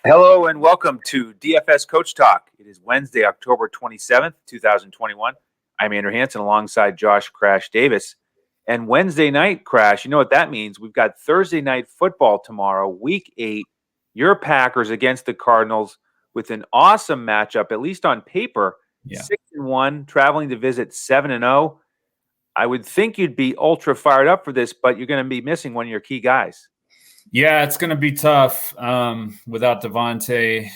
Hello and welcome to DFS Coach Talk. It is Wednesday, October 27th, 2021. I'm Andrew Hanson alongside Josh Crash Davis. And Wednesday night, Crash, you know what that means? We've got Thursday night football tomorrow, week 8. Your Packers against the Cardinals with an awesome matchup, at least on paper. 6-1, traveling to visit 7-0. I would think you'd be ultra fired up for this, but you're going to be missing one of your key guys. Yeah, it's going to be tough without Devontae,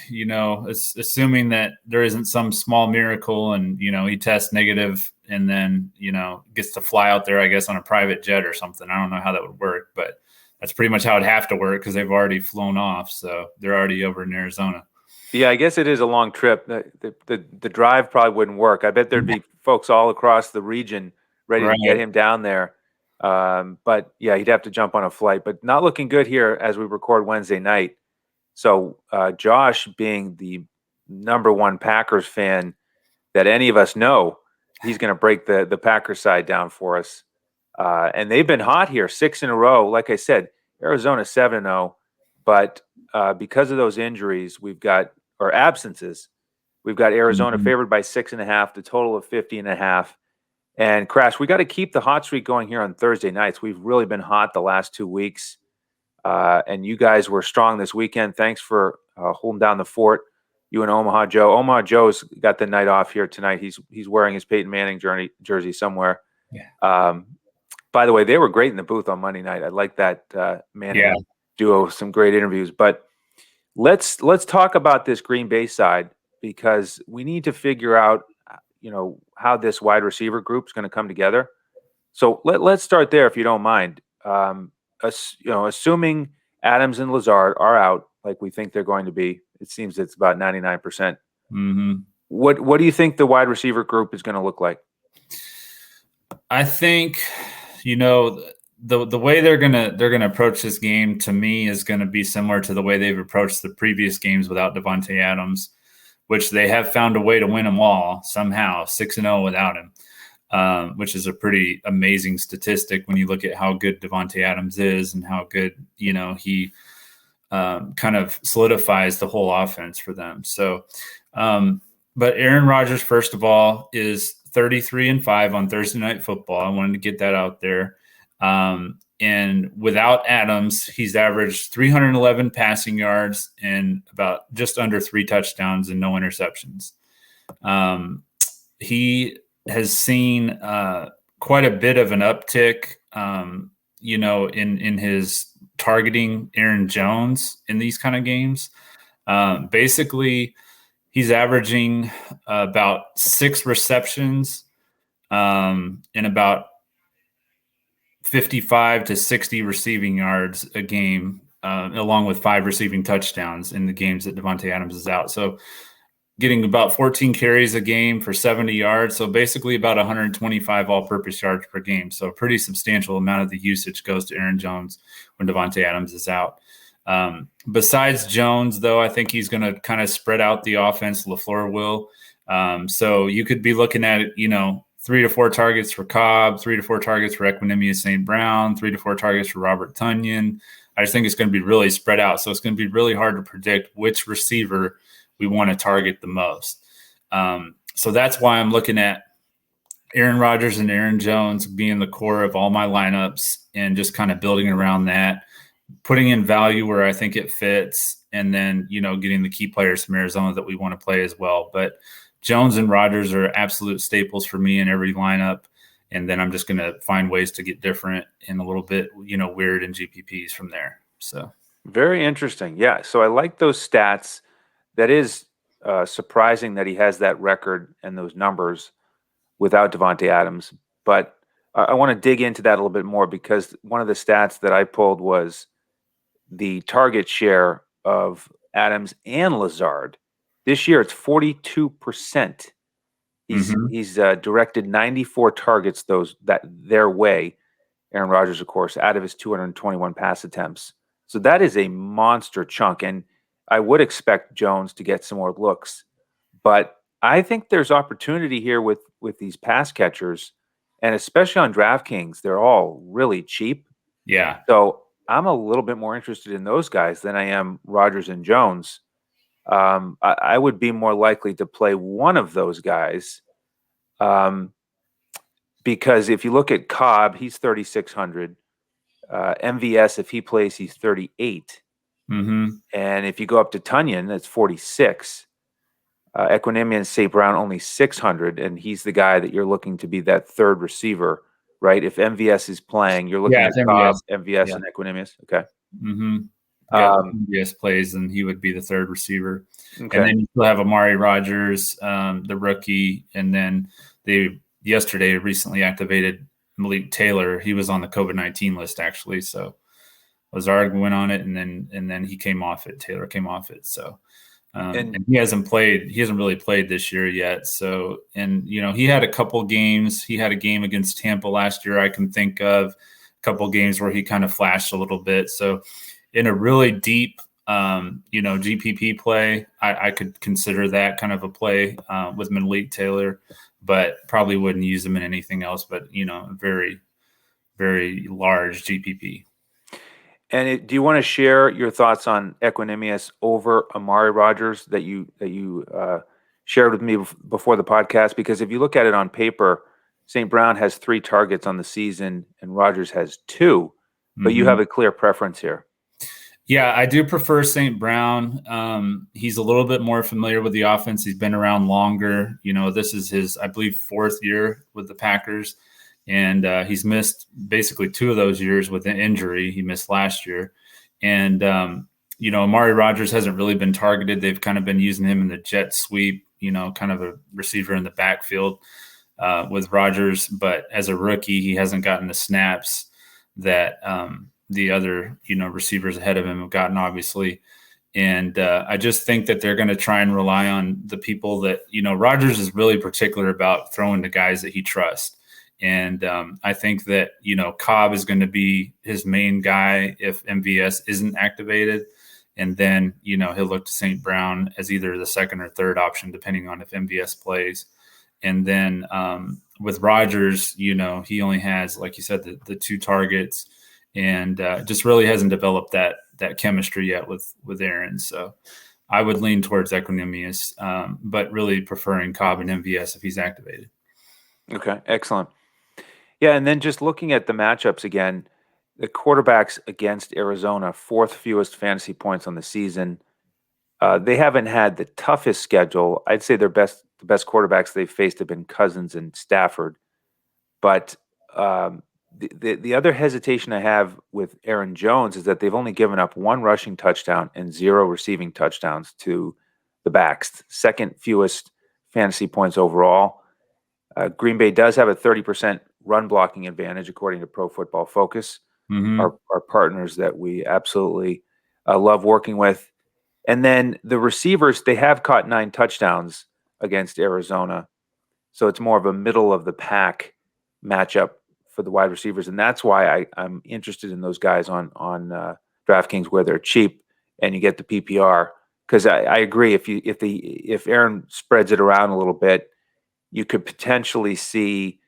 assuming that there isn't some small miracle and, he tests negative and then, gets to fly out there, I guess, on a private jet or something. I don't know how that would work, but that's pretty much how it'd have to work because they've already flown off. So they're already over in Arizona. Yeah, I guess it is a long trip. The drive probably wouldn't work. I bet there'd be folks all across the region ready to get him down there. But yeah, he'd have to jump on a flight, but not looking good here as we record Wednesday night. So Josh, being the number one Packers fan that any of us know, he's going to break the Packers side down for us. And they've been hot here, 6 in a row. Like I said, Arizona 7-0, but because of those injuries, or absences, we've got Arizona favored by 6.5, the total of 50.5. And Crash, we got to keep the hot streak going here on Thursday nights. We've really been hot the last 2 weeks, and you guys were strong this weekend. Thanks for holding down the fort. You and Omaha Joe. Omaha Joe's got the night off here tonight. He's wearing his Peyton Manning jersey somewhere. Yeah. By the way, they were great in the booth on Monday night. I like that Manning duo. Some great interviews. But let's talk about this Green Bay side because we need to figure out how this wide receiver group is going to come together. So let's start there, if you don't mind. Assuming Adams and Lazard are out, like we think they're going to be, it seems it's about 99%. Mm-hmm. What do you think the wide receiver group is going to look like? I think, the way they're gonna approach this game to me is going to be similar to the way they've approached the previous games without Devontae Adams, which they have found a way to win them all somehow, 6-0 without him, which is a pretty amazing statistic when you look at how good Devontae Adams is and how good, he kind of solidifies the whole offense for them. So, but Aaron Rodgers, first of all, is 33-5 on Thursday Night Football. I wanted to get that out there. And without Adams, he's averaged 311 passing yards and about just under 3 touchdowns and no interceptions. He has seen quite a bit of an uptick, in his targeting Aaron Jones in these kind of games. Basically, he's averaging about 6 receptions and about 55 to 60 receiving yards a game, along with 5 receiving touchdowns in the games that Devontae Adams is out. So getting about 14 carries a game for 70 yards. So basically about 125 all-purpose yards per game. So a pretty substantial amount of the usage goes to Aaron Jones when Devontae Adams is out. Besides Jones, though, I think he's going to kind of spread out the offense. LaFleur will. So you could be looking at, 3 to 4 targets for Cobb, 3 to 4 targets for Equinemius St. Brown, 3 to 4 targets for Robert Tonyan. I just think it's going to be really spread out. So it's going to be really hard to predict which receiver we want to target the most. So that's why I'm looking at Aaron Rodgers and Aaron Jones being the core of all my lineups and just kind of building around that, putting in value where I think it fits, and then, getting the key players from Arizona that we want to play as well. But Jones and Rodgers are absolute staples for me in every lineup. And then I'm just going to find ways to get different and a little bit, weird in GPPs from there. So very interesting. Yeah. So I like those stats. That is surprising that he has that record and those numbers without Devontae Adams. But I want to dig into that a little bit more because one of the stats that I pulled was the target share of Adams and Lazard. This year, it's 42%. He's directed 94 targets their way. Aaron Rodgers, of course, out of his 221 pass attempts. So that is a monster chunk, and I would expect Jones to get some more looks. But I think there's opportunity here with these pass catchers, and especially on DraftKings, they're all really cheap. Yeah. So I'm a little bit more interested in those guys than I am Rodgers and Jones. I would be more likely to play one of those guys. Because if you look at Cobb, he's 3,600. MVS, if he plays, he's 38. Mm-hmm. And if you go up to Tunyon, that's 46. Equinemius and St. Brown only 600, and he's the guy that you're looking to be that third receiver, right? If MVS is playing, you're looking at Cobb, MVS, and Equinemius. Okay. Mm-hmm. Yeah, MVS plays, and he would be the third receiver. Okay. And then you still have Amari Rodgers, the rookie, and then they recently activated Malik Taylor. He was on the COVID-19 list, actually, so Lazard went on it, and then he came off it. Taylor came off it, so. And he hasn't really played this year yet. So, and he had a couple games. He had a game against Tampa last year I can think of, a couple games where he kind of flashed a little bit. So, in a really deep, GPP play, I could consider that kind of a play with Malik Taylor, but probably wouldn't use him in anything else. But very, very large GPP. And do you want to share your thoughts on Equinemius over Amari Rodgers that you shared with me before the podcast? Because if you look at it on paper, St. Brown has 3 targets on the season and Rodgers has 2, but you have a clear preference here. Yeah, I do prefer St. Brown. He's a little bit more familiar with the offense. He's been around longer. This is his, I believe, 4th year with the Packers. And he's missed basically 2 of those years with an injury. He missed last year. And, Amari Rodgers hasn't really been targeted. They've kind of been using him in the jet sweep, kind of a receiver in the backfield with Rodgers. But as a rookie, he hasn't gotten the snaps that the other, receivers ahead of him have gotten, obviously. And I just think that they're going to try and rely on the people that, Rodgers is really particular about throwing to guys that he trusts. And I think that, Cobb is going to be his main guy if MVS isn't activated. And then, he'll look to St. Brown as either the second or third option, depending on if MVS plays. And then with Rodgers, he only has, like you said, the 2 targets and just really hasn't developed that chemistry yet with Aaron. So I would lean towards Equinemius, but really preferring Cobb and MVS if he's activated. Okay, excellent. Yeah, and then just looking at the matchups again, the quarterbacks against Arizona, 4th fewest fantasy points on the season. They haven't had the toughest schedule. I'd say the best quarterbacks they've faced have been Cousins and Stafford. But the other hesitation I have with Aaron Jones is that they've only given up 1 rushing touchdown and 0 receiving touchdowns to the backs, 2nd fewest fantasy points overall. Green Bay does have a 30% run blocking advantage, according to Pro Football Focus, our partners that we absolutely love working with. And then the receivers, they have caught 9 touchdowns against Arizona. So it's more of a middle of the pack matchup for the wide receivers. And that's why I'm interested in those guys on DraftKings where they're cheap and you get the PPR. Because I agree, if Aaron spreads it around a little bit, you could potentially see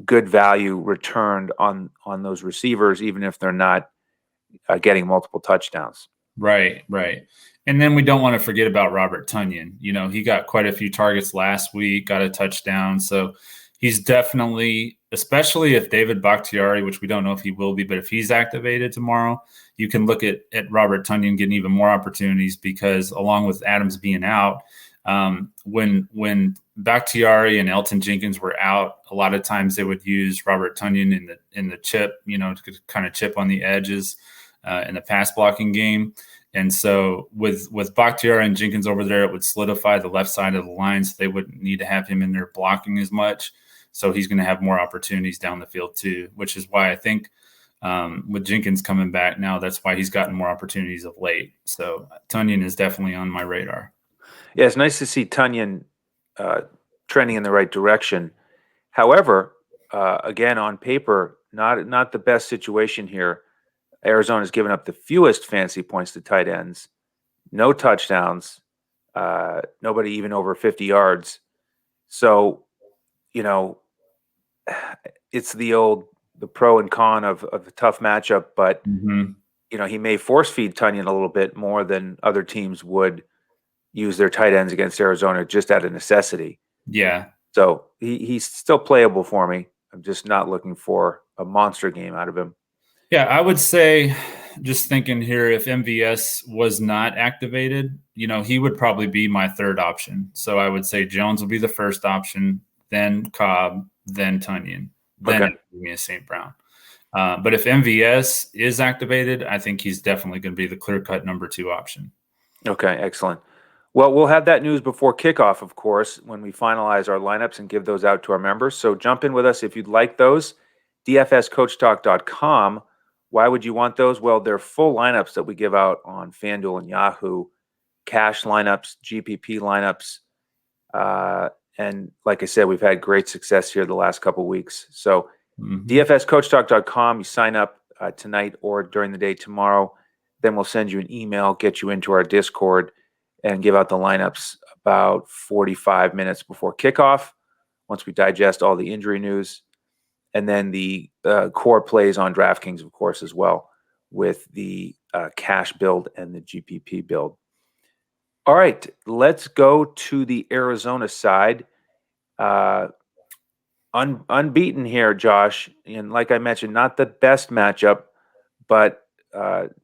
good value returned on those receivers, even if they're not getting multiple touchdowns. Right. And then we don't want to forget about Robert Tonyan. He got quite a few targets last week, got a touchdown. So he's definitely, especially if David Bakhtiari, which we don't know if he will be, but if he's activated tomorrow, you can look at Robert Tonyan getting even more opportunities because along with Adams being out, when Bakhtiari and Elton Jenkins were out, a lot of times they would use Robert Tonyan in the chip, to kind of chip on the edges in the pass blocking game. And so with Bakhtiari and Jenkins over there, it would solidify the left side of the line, so they wouldn't need to have him in there blocking as much. So he's going to have more opportunities down the field too, which is why I think with Jenkins coming back now, that's why he's gotten more opportunities of late. So Tonyan is definitely on my radar. Yeah, it's nice to see Tonyan trending in the right direction. However, again, on paper, not the best situation here. Arizona's given up the fewest fantasy points to tight ends, no touchdowns, nobody even over 50 yards. So, it's the pro and con of a tough matchup, but he may force feed Tonyan a little bit more than other teams would, use their tight ends against Arizona just out of necessity. Yeah. So he's still playable for me. I'm just not looking for a monster game out of him. Yeah, I would say, just thinking here, if MVS was not activated, he would probably be my third option. So I would say Jones will be the first option, then Cobb, then Tunyon, then me St. Brown. But if MVS is activated, I think he's definitely going to be the clear-cut number 2 option. Okay, excellent. Well, we'll have that news before kickoff, of course, when we finalize our lineups and give those out to our members. So jump in with us if you'd like those. DFSCoachTalk.com. Why would you want those? Well, they're full lineups that we give out on FanDuel and Yahoo, cash lineups, GPP lineups. And like I said, we've had great success here the last couple of weeks. So DFSCoachTalk.com, you sign up tonight or during the day tomorrow. Then we'll send you an email, get you into our Discord, and give out the lineups about 45 minutes before kickoff once we digest all the injury news. And then the core plays on DraftKings, of course, as well, with the cash build and the GPP build. All right, let's go to the Arizona side. Unbeaten here, Josh. And like I mentioned, not the best matchup, but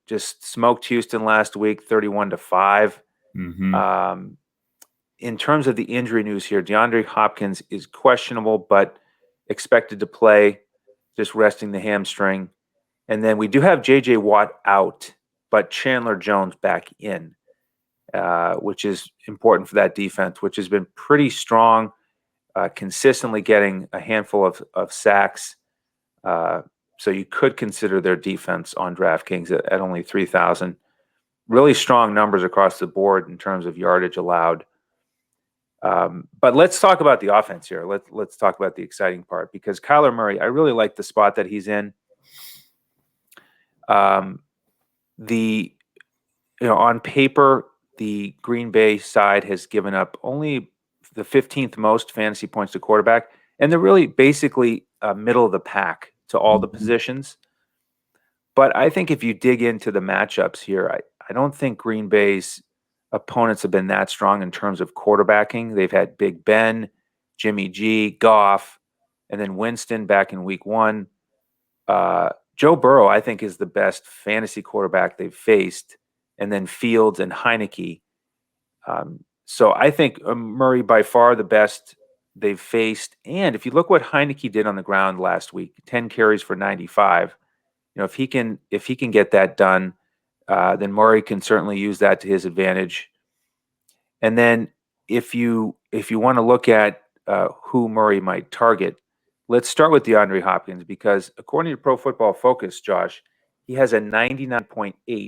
just smoked Houston last week, 31-5. In terms of the injury news here, DeAndre Hopkins is questionable, but expected to play, just resting the hamstring. And then we do have J.J. Watt out, but Chandler Jones back in, which is important for that defense, which has been pretty strong, consistently getting a handful of sacks. So you could consider their defense on DraftKings at only 3,000. Really strong numbers across the board in terms of yardage allowed. But let's talk about the offense here. Let's talk about the exciting part, because Kyler Murray, I really like the spot that he's in. On paper, the Green Bay side has given up only the 15th most fantasy points to quarterback, and they're really basically middle of the pack to all the positions. But I think if you dig into the matchups here, I don't think Green Bay's opponents have been that strong in terms of quarterbacking. They've had Big Ben, Jimmy G, Goff, and then Winston back in week 1. Joe Burrow, I think, is the best fantasy quarterback they've faced, and then Fields and Heineke. So I think Murray by far the best they've faced. And if you look what Heineke did on the ground last week, 10 carries for 95. If he can get that done, then Murray can certainly use that to his advantage. And then if you want to look at who Murray might target, let's start with DeAndre Hopkins, because according to Pro Football Focus, Josh, he has a 99.8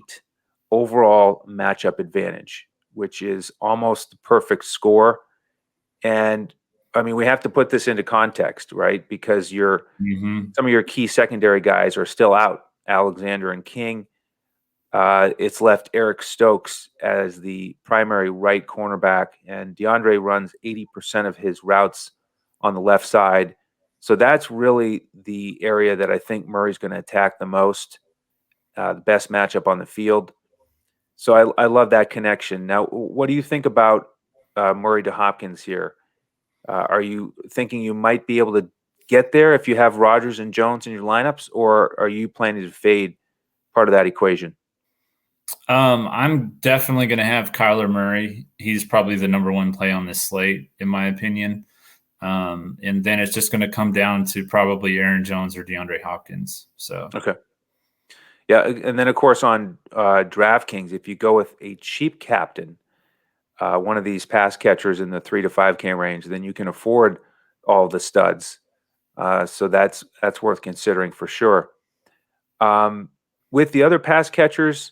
overall matchup advantage, which is almost the perfect score. And I mean, we have to put this into context, right? Because some of your key secondary guys are still out, Alexander and King. It's left Eric Stokes as the primary right cornerback, and DeAndre runs 80% of his routes on the left side. So that's really the area that I think Murray's going to attack the most, the best matchup on the field. So I love that connection. Now, what do you think about Murray to Hopkins here? Are you thinking you might be able to get there if you have Rodgers and Jones in your lineups, or are you planning to fade part of that equation? I'm definitely going to have Kyler Murray. He's probably the number 1 play on this slate, in my opinion. And then it's just going to come down to probably Aaron Jones or DeAndre Hopkins. So okay. Yeah, and then, of course, on DraftKings, if you go with a cheap captain, one of these pass catchers in the 3 to 5K range, then you can afford all the studs. So that's worth considering for sure. With the other pass catchers,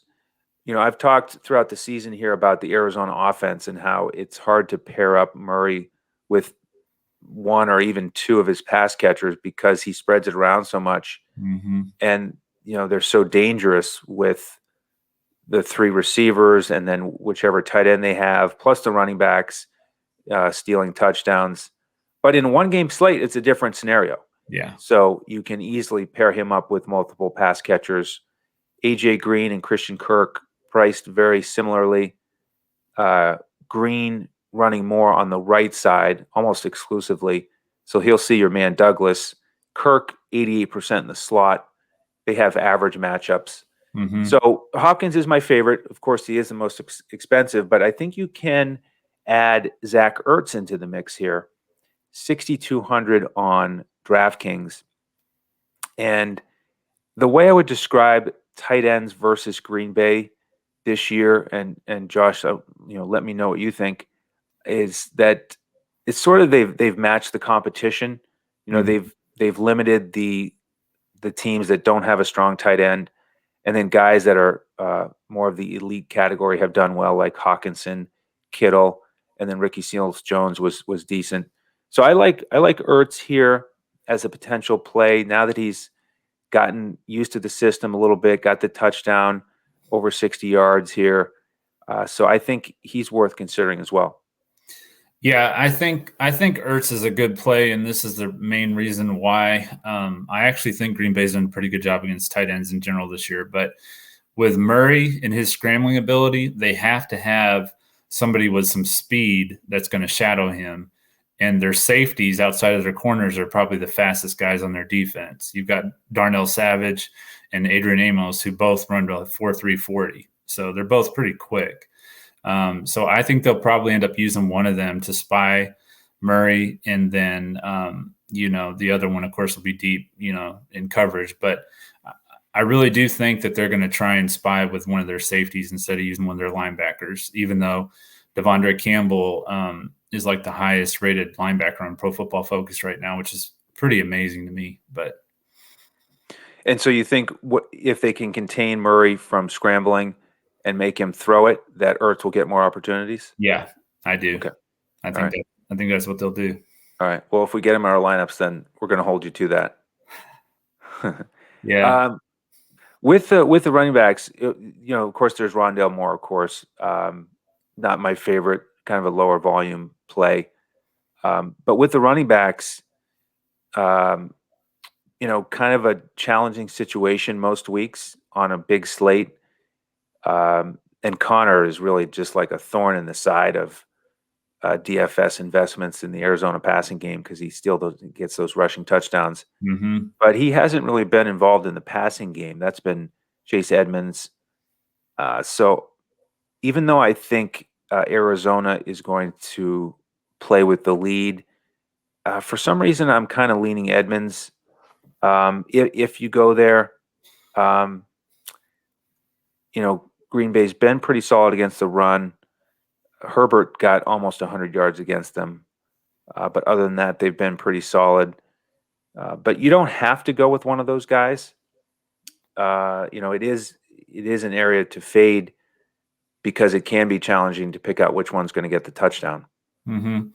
I've talked throughout the season here about the Arizona offense and how it's hard to pair up Murray with 1 or even 2 of his pass catchers because he spreads it around so much. And, they're so dangerous with the 3 receivers and then whichever tight end they have, plus the running backs stealing touchdowns. But in a 1-game slate, it's a different scenario. Yeah. So you can easily pair him up with multiple pass catchers. AJ Green and Christian Kirk priced very similarly. Green running more on the right side, almost exclusively. So he'll see your man Douglas. Kirk, 88% in the slot. They have average matchups. Mm-hmm. So Hopkins is my favorite. Of course, he is the most expensive, but I think you can add Zach Ertz into the mix here. 6,200 on DraftKings. And the way I would describe tight ends versus Green Bay this year, and Josh, let me know what you think, is that it's sort of they've matched the competition. They've limited the teams that don't have a strong tight end, and then guys that are more of the elite category have done well, like Hawkinson, Kittle, and then Ricky Seals-Jones was decent. So I like Ertz here as a potential play now that he's gotten used to the system a little bit, got the touchdown over 60 yards here. So I think he's worth considering as well. Yeah, I think Ertz is a good play, and this is the main reason why. I actually think Green Bay's done a pretty good job against tight ends in general this year. But with Murray and his scrambling ability, they have to have somebody with some speed that's going to shadow him. And their safeties outside of their corners are probably the fastest guys on their defense. You've got Darnell Savage and Adrian Amos, who both run to 4.3 40. So they're both pretty quick. So I think they'll probably end up using one of them to spy Murray. And then, the other one, of course, will be deep, in coverage. But I really do think that they're going to try and spy with one of their safeties instead of using one of their linebackers, even though Devondre Campbell is like the highest rated linebacker on Pro Football Focus right now, which is pretty amazing to me. And so you think if they can contain Murray from scrambling and make him throw it, that Ertz will get more opportunities? Yeah, I do. Okay. I think that's what they'll do. All right. Well, if we get him in our lineups, then we're going to hold you to that. Yeah. With the running backs, of course, there's Rondale Moore, of course. Not my favorite, kind of a lower volume play. But with the running backs, kind of a challenging situation most weeks on a big slate. And Connor is really just like a thorn in the side of DFS investments in the Arizona passing game because he still gets those rushing touchdowns. Mm-hmm. But he hasn't really been involved in the passing game. That's been Chase Edmonds. So even though I think Arizona is going to play with the lead, for some reason I'm kind of leaning Edmonds. If you go there, Green Bay's been pretty solid against the run. Herbert got almost 100 yards against them. But other than that, they've been pretty solid. But you don't have to go with one of those guys. It is an area to fade because it can be challenging to pick out which one's going to get the touchdown. Mm-hmm.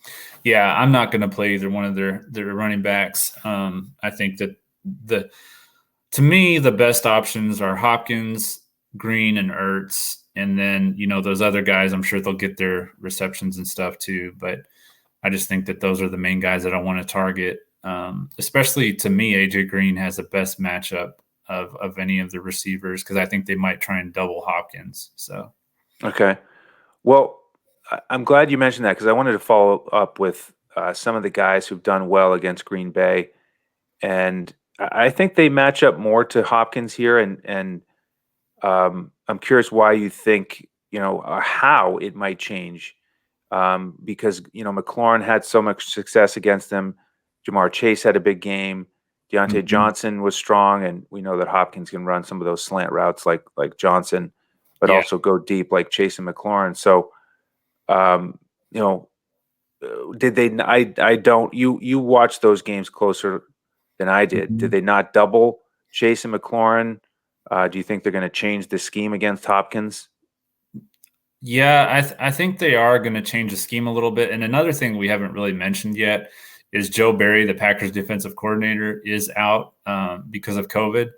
Yeah, I'm not going to play either one of their running backs. I think that to me, the best options are Hopkins, Green, and Ertz. And then, those other guys, I'm sure they'll get their receptions and stuff too. But I just think that those are the main guys that I want to target. Especially to me, AJ Green has the best matchup of any of the receivers because I think they might try and double Hopkins. So, okay. Well, I'm glad you mentioned that because I wanted to follow up with some of the guys who've done well against Green Bay. And I think they match up more to Hopkins here. And I'm curious why you think, how it might change. Because, McLaurin had so much success against them. Jamar Chase had a big game. Deontay Johnson was strong. And we know that Hopkins can run some of those slant routes like Johnson, but also go deep like Chase and McLaurin. So, did they, I don't, you watched those games closer than I did. Mm-hmm. Did they not double Chase and McLaurin? Do you think they're going to change the scheme against Hopkins? Yeah, I think they are going to change the scheme a little bit. And another thing we haven't really mentioned yet is Joe Barry, the Packers defensive coordinator, is out because of COVID.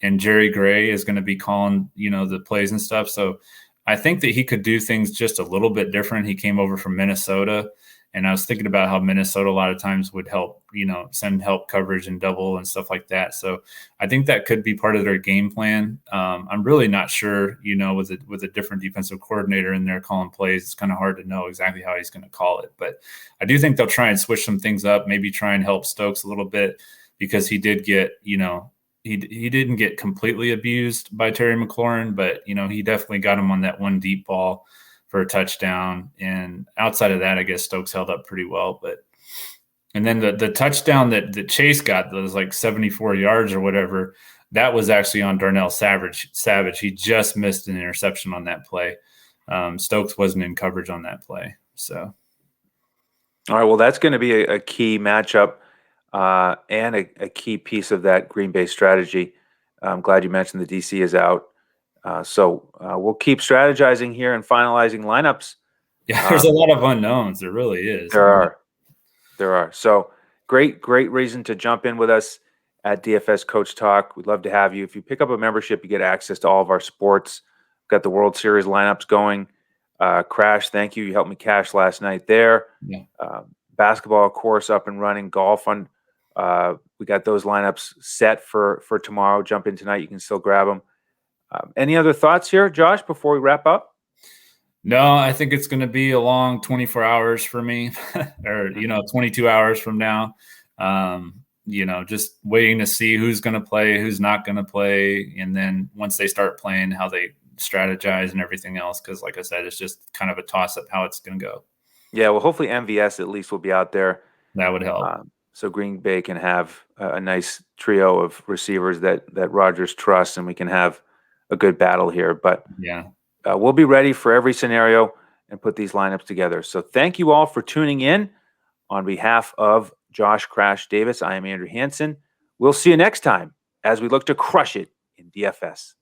And Jerry Gray is going to be calling, the plays and stuff. So I think that he could do things just a little bit different. He came over from Minnesota, And I was thinking about how Minnesota a lot of times would help, send help coverage and double and stuff like that. So I think that could be part of their game plan. I'm really not sure, with a different defensive coordinator in there calling plays, it's kind of hard to know exactly how he's going to call it. But I do think they'll try and switch some things up, maybe try and help Stokes a little bit, because he did get, he didn't get completely abused by Terry McLaurin, but, he definitely got him on that one deep ball for a touchdown. And outside of that, I guess Stokes held up pretty well. And then the touchdown that Chase got, that was like 74 yards or whatever, that was actually on Darnell Savage. He just missed an interception on that play. Stokes wasn't in coverage on that play. So, all right, well, that's going to be a key matchup and a key piece of that Green Bay strategy. I'm glad you mentioned the DC is out. So we'll keep strategizing here and finalizing lineups. Yeah, there's a lot of unknowns. There really is. There are. So great reason to jump in with us at DFS Coach Talk. We'd love to have you. If you pick up a membership, you get access to all of our sports. We've got the World Series lineups going. Crash, thank you. You helped me cash last night there. Yeah. Basketball, of course, up and running. Golf, we got those lineups set for tomorrow. Jump in tonight. You can still grab them. Any other thoughts here, Josh, before we wrap up? No, I think it's going to be a long 24 hours for me, or 22 hours from now. Just waiting to see who's going to play, who's not going to play, and then once they start playing, how they strategize and everything else. Because, like I said, it's just kind of a toss-up how it's going to go. Yeah, well, hopefully MVS at least will be out there. That would help. So Green Bay can have a nice trio of receivers that Rodgers trusts, and we can have a good battle here. But yeah, we'll be ready for every scenario and put these lineups together. So thank you all for tuning in. On behalf of Josh Crash Davis, I am Andrew Hanson. We'll see you next time as we look to crush it in DFS.